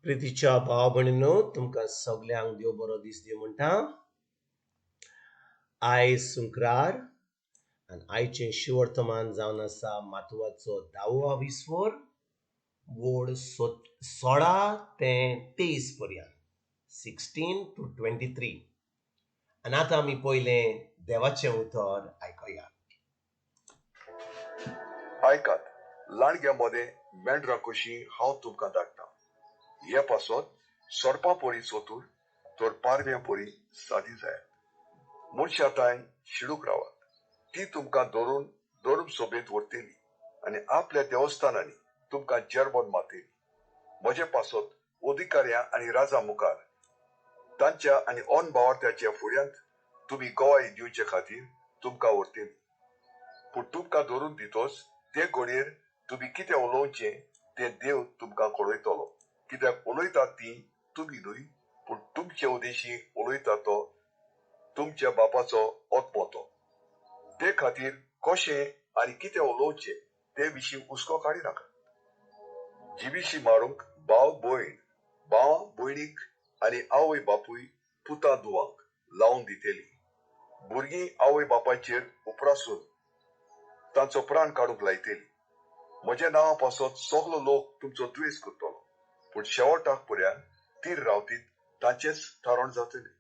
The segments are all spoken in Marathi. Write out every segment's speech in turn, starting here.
प्रितीच्या भाव भयणींनो, तुमकां सगल्यांक देव बरो दीस दिवं म्हणटा. आयज शुक्रार आनी आयचें शिवर्तमान जावन आसा मातवाचो 10वा विस्वोर, वोड 16 ते 23 पर्यंत, 16 to 23. आनी आतां आमी पयलें देवाचें उतर आयकया. आयकात, लांडग्या मोदें मेंढरां कशीं हांव तुमकां धाडटां. हे पासत सोडपा पोरी सोतूर, तर पारव्या पोरी सादी जायात. मनशाताय शिडूक रावात. ती तुमकां धरून सोबेत व्हरतेली आनी आपल्या देवस्थानांनी तुमकां जेरबोन मारतेली. म्हजे पासत अधिकाऱ्यां आनी राजा मुखार तांच्या आनी ओन भावार्थ्याच्या फुड्यांत तुमी गवाही दिवचे खातीर तुमकां व्हरतेली. पूण तुमकां धरून दितोस ते घडयेर तुमी कितें उलोवचें तें देव तुमकां कळयतलो. कित्याक उलयतात ती तुमी न्हय, पूण तुमचे उदेशी उलयता तो तुमच्या बापाचो ओतपोतो. ते खातीर कशें आनी कितें उलोवचें ते विशीं हुस्को काडी नाका. जिवीशी मारूंक भाव भयणीक आनी आवय बापूय पुतां धुवांक लावन दितेली. भुरगीं आवय बापायचेर उपरासून तांचो प्राण काडूंक लायतेली. म्हज्या नांवा पासत सगलो लोक तुमचो द्वेस करतलो, पूण शेवटाक पर्यंत तीर रावतीत तांचेच थारोन जातलें.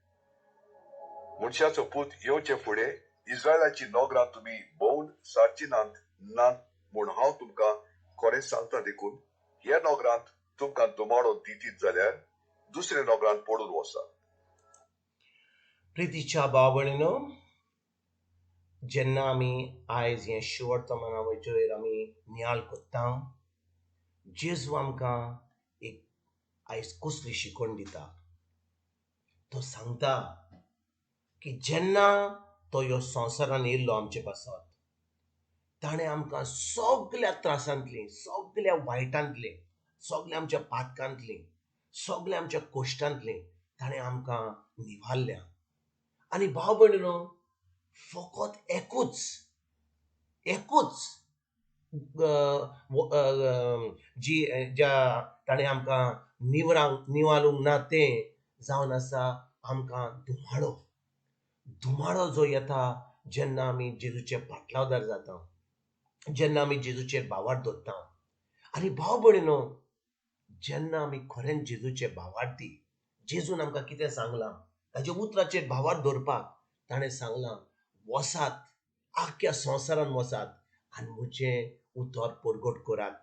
मनशाचो पूत येवचे फुडें इस्रायलाची नोगरां तुमी भोंवन सारची नात म्हूण हांव तुमकां खरें सांगता. देखून ह्या नोगरांत तुमकां दुमाडो दितीत जाल्यार दुसऱ्या नोगरांत पडून वचात. प्रितीच्या भाव भयणींनो, जेन्ना आमी आयज हें शिवर्तमाना वयचेर आमी नियाळ कोत्ता, जेजू आमकां एक आयज कसली शिकवण दिता. तो सांगता की जेन्ना तो ह्यो संवसारान येयल्लो आमचे पासत, ताणें आमकां सगळ्या त्रासांतली, सगळ्या वायटांतली, सगळ्या आमच्या पातकांतली, सगळ्या आमच्या कोश्टांतली ताणें आमकां निवारल्या. आनी भाव भयणींनो, फकत एकूच जी ज्या ताणें आमकां निवारूंक ना तें जावन आसा आमकां धुमाडो जो येता जेन्ना आमी जेजूचे पाटलावदार जाता, जेन्ना आमी जेजूचेर भावार्थ दवरता. आनी भाव भयणींनो, जेन्ना आमी खरेंच जेजूचे भावार्थी, जेजून आमकां कितें सांगलां, ताच्या उतराचेर भावार्थ दवरपाक ताणें सांगलां, वसात, आख्या संवसारान वसात आनी म्हजें उतर परगट करात.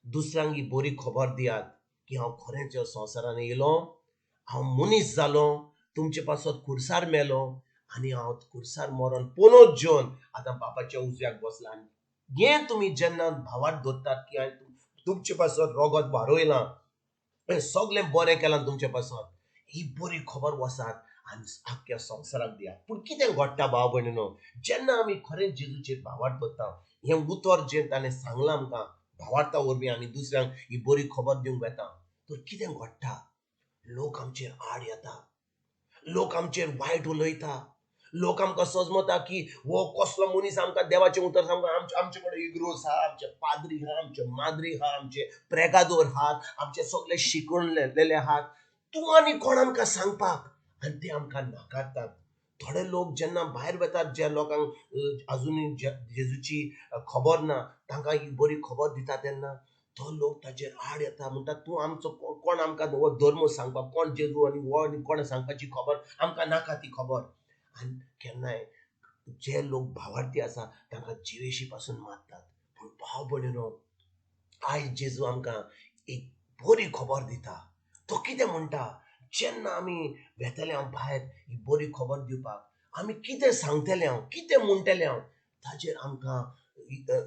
दुसऱ्यांक ही बरी खबर दियात की हांव खरेंच ह्या संवसारान येयलो, हांव मनीस जालो, तुमचे पासत खुर्सार मेलो आनी हांव खुर्सार मरोन पोनोत जेवन आतां बापाच्या उजव्याक बसला. हें तुमी जेन्ना भावार्थ दवरतात की हांवें तुमचे पासत रोगत वारोयलां, हें सगळें बरें केलां तुमचे पासत, ही बरी खबर वसात आनी आख्या संवसाराक दियात. पूण कितें घडटा भाव भयणींनो, जेन्ना आमी खरेंच जेजूचेर भावार्थ दवरता, हें उतर जें ताणें सांगलां आमकां भावार्था वरवीं आमी दुसऱ्यांक ही बरी खबर दिवंक वेता, तर कितें घडटा? लोक आमचेर आड येता, लोक आमचेर वायट उलयता, लोक आमकां समजता की हो कसलो मनीस आमकां देवाचें उतर सांगता. आमचे कडेन इग्रोस आहा, आमचे पाद्री आहा, आमचे माद्री आहा, आमचे प्रेगादोर आहात, आमचे सगळे शिकवलेले आहात. तूं आनी कोण आमकां सांगपाक? आनी ते आमकां नाकारतात. थोडे लोक जेन्ना भायर वेतात, ज्या लोकांक अजुनूय जेजूची खबर ना, तांकां ही बरी खबर दिता तेन्ना तो लोक ताचेर आड येता, म्हणटा तूं आमचो कोण आमकां हो धर्म सांगपाक, कोण जेजू आनी हो आनी कोण सांगपाची खबर आमकां नाका ती खबर. आनी केन्नाय जे लोक भावार्थी आसा तांकां जिवेशी पासून मारतात. पूण भाव भयणींनो, आयज जेजू आमकां एक बरी खबर दिता. तो कितें म्हणटा? जेन्ना आमी वेतले हांव भायर ही बरी खबर दिवपाक, आमी कितें सांगतले हांव, कितें म्हणटले हांव, ताचेर आमकां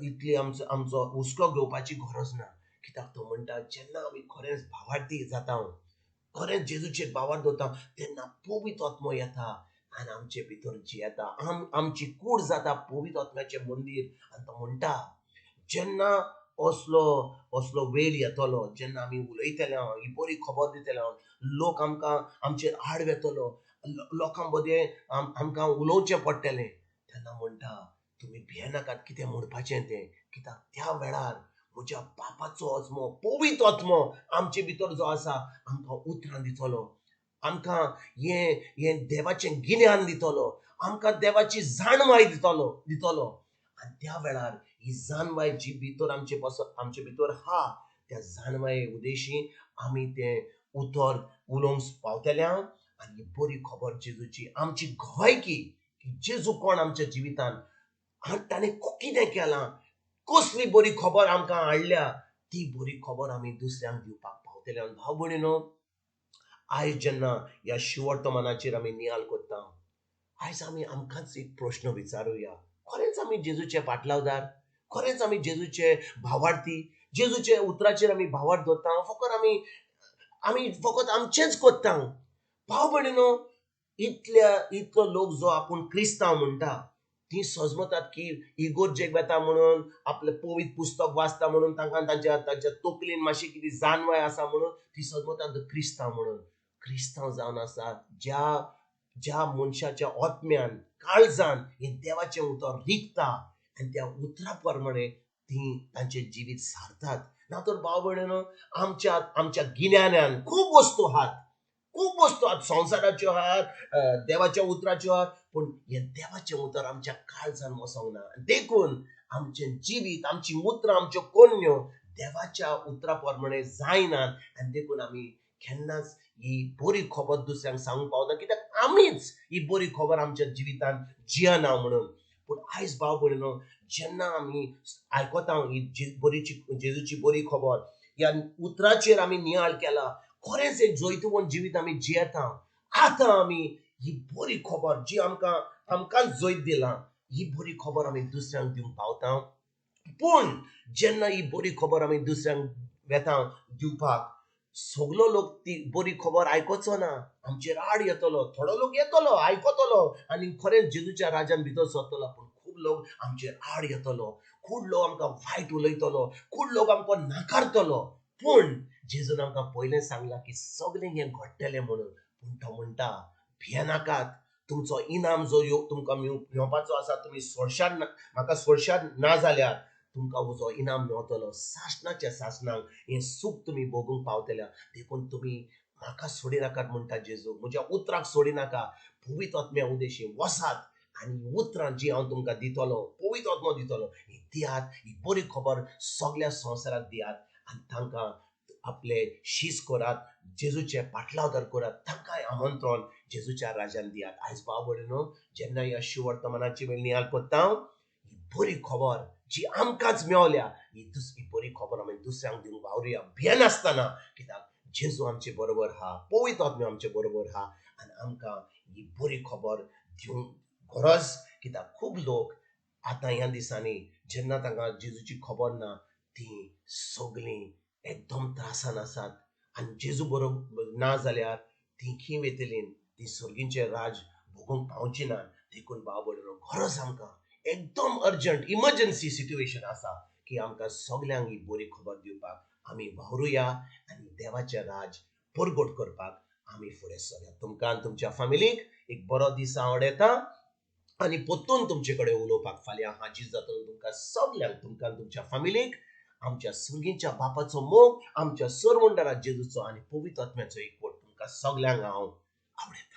इतली आमचो हुस्को घेवपाची गरज ना. कित्याक तो म्हणटा जेन्ना आमी खरेंच भावार्थी जाता, खरेंच जेजूचेर भावार्थ दवरता, तेन्ना पवित्र आत्मो येता आनी आमचे भितर जियेता. आमची कूड जाता पवित्र आत्म्याचें मंदीर. आनी तो म्हणटा जेन्ना असलो वेळ येतलो, जेन्ना आमी उलयतले हांव, ही बरी खबर दितले हांव, लोक आमकां आमचेर आड वेतलो, लोकां मदें आमकां उलोवचें पडटलें, तेन्ना म्हणटा तुमी भियेनाकात कितें म्हणपाचें तें. कित्याक त्या वेळार म्हज्या बापाचो आत्मो पवित्र आत्मो आमचे भितर जो आसा आमकां उतरां दितलो, आमकां हे देवाचें गिन्यान दितलो, आमकां देवाची जाणवाय दितलो आनी त्या वेळार ही जाणवाय जी भितर आमचे भितर हा त्या जाणवाये उदेशी आमी तें उतर उलोवंक पावतले आनी बरी खबर जेजूची आमची घोवायकी की जेजू कोण आमच्या जिवितान आनी ताणें कितें केलां, कसली बरी खबर आमकां हाडल्या, ती बरी खबर आमी दुसऱ्यांक दिवपाक पावतले. भाव भयणीनो, आयज जेन्ना ह्या शिवर्तमानाचेर आमी नियाळ कोत्ता, आयज आमी आमकांच एक प्रश्न विचारुया, खरेंच आमी जेजूचे पाटलावदार, खरेंच आमी जेजूचे भावार्थी, जेजूचे उतराचेर आमी भावार्थ दवरता, फकत आमी फकत आमचेंच कोत्ता. भाव भयणीनो, इतलो लोक जो आपूण क्रिस्तांव म्हणटा, ती सजमतात की इगोर्जेक वेता म्हणून, आपलें पवित्र पुस्तक वाचता म्हणून, तांकां तांच्या तकलेन मातशी कितें जाणवाय आसा म्हणून ती सजमतात क्रिस्तांव म्हणून. क्रिस्तांव जावन आसा ज्या मनशाच्या आत्म्यान काळजान हे देवाचें उतर रिगता आनी त्या उतरा प्रमाणे ती तांचें जिवीत सारतात. ना तर भाव भयणीनो, आमच्या गिन्यान्यान खूब वस्तू आहात संवसाराच्यो आहात, देवाच्या उतराच्यो आहात, पूण हे देवाचें उतर आमच्या काळजान वसोंक ना. देखून आमचें जिवीत, आमची उतरां, आमच्यो कन्यो देवाच्या उतरा प्रमाणे जायनात आनी देखून आमी केन्नाच ही बरी खबर दुसऱ्यांक सांगूंक पावना, कित्याक आमीच ही बरी खबर आमच्या जिवितान जियना म्हणून. पूण आयज भाव भयणीनो, जेन्ना आमी आयकता ही जेजूची बरी खबर, ह्या उतराचेर आमी नियाळ केला, खरेंच एक जैतवंत जिवीत आमी जियेता, आतां आमी ही बरी खबर जी आमकां जैत दिला, ही बरी खबर आमी दुसऱ्यांक दिवंक पावता. पूण जेन्ना ही बरी खबर आमी दुसऱ्यांक वेता दिवपाक, सगलो लोक ती बरी खबर आयकोचो ना, आमचेर आड येतलो, थोडो लोक येतलो, आयकोतलो आनी खरेंच जेजूच्या राज्यान भितर सरतलो, पूण खूब लोक आमचेर आड येतलो, खूब लोक आमकां वायट उलयतलो, खूब लोक आमकां नाकारतलो. पूण जेजून आमकां पयलें सांगलां की सगळें हें घडटलें म्हणून. पूण तो म्हणटा, भियेनाकात, तुमचो इनाम जो तुमकां मेळपाचो आसा, तुमी म्हाका सोडशात ना जाल्यार तुमकां म्हजो इनाम मेळटलो. सासणाच्या सासणाक हें सूख तुमी भोगूंक पावतल्या. देखून तुमी म्हाका सोडिनाकात म्हणटा जेजू, म्हज्या उतराक सोडिनाका, पवित्र आत्म्या उदेशी वसात आनी उतरां जी हांव तुमकां दितलो, पवित्र आत्मो दितलो, ही दियात, ही बरी खबर सगळ्या संवसाराक दियात आनी तांकां आपले शीस करात, जेजूचे पाटलावदार करात, तांकांय आमंत्रण जेजूच्या राज्यान दियात. आयज भाव भयणीनो, जेन्ना ह्या शिवर्तमानाची वेळ नियाळ कोत्ता, ही बरी खबर जी आमकांच मेवल्या, ही बरी खबर आमी दुसऱ्यांक दिवंक वावरुया, भियेनासतना, कित्याक जेजू आमचे बरोबर हा, पवित्र आत्मो आमचे बरोबर हा आनी आमकां ही बरी खबर दिवंक गरज. कित्याक खूब लोक आतां ह्या दिसांनी जेन्ना तांकां जेजूची खबर ना, ती सगळीं एकदम त्रासान आसात आनी जेजू बरोबर ना जाल्यार ती खंय वेतलीं, ती सर्गींचे राज भोगूंक पावची ना. देखून भाव भयणीनो, गरज आमकां एकदम अर्जंट इमर्जन्सी सिट्युएशन आसा की आमकां सगळ्यांक ही बरी खबर दिवपाक आमी वावरुया आनी देवाचें राज परगट करपाक आमी फुडें सरुया. तुमकां आनी तुमच्या फॅमिलीक एक बरो दीस हांव येता आनी परतून तुमचे कडेन उलोवपाक फाल्यां हाजीर जातलो. तुमकां सगळ्यांक, तुमकां तुमच्या फॅमिलीक आमच्या सर्गीच्या बापाचो मोग, आमच्या सर्वंडरा जेजूचो आनी पवित्र आत्म्याचो एकवट तुमकां सगळ्यांक हांव आवडयता.